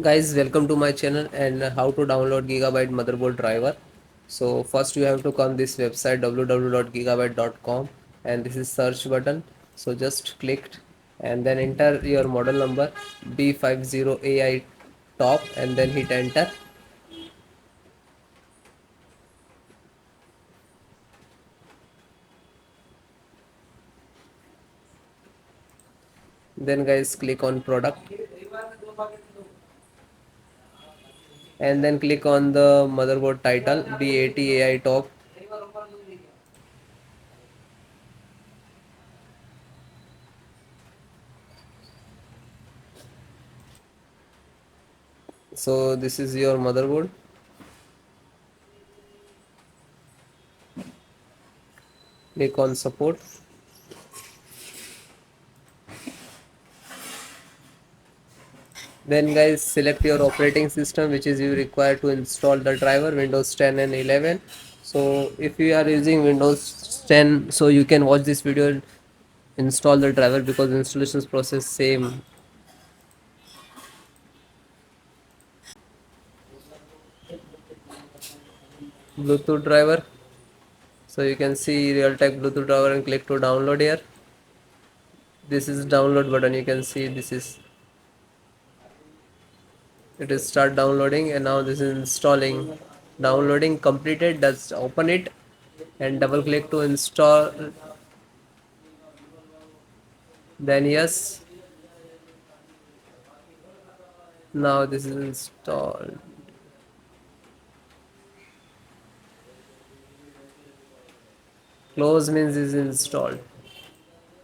Guys, welcome to my channel and how to download Gigabyte motherboard driver. So first you have to come this website www.gigabyte.com, and this is search button. So just click and then enter your model number B50AI top and then hit enter. Then guys click on product and then click on the motherboard title B80AI top. So this is your motherboard. Click on support. Then guys select your operating system which is you require to install the driver, Windows 10 and 11. So if you are using Windows 10, so you can watch this video and install the driver because installations process same. Bluetooth driver, so you can see real type Bluetooth driver and click to download here. This is download button, you can see this is it is start downloading and now this is installing. Downloading completed, just open it and double click to install. Then yes, now this is installed. Close means is installed.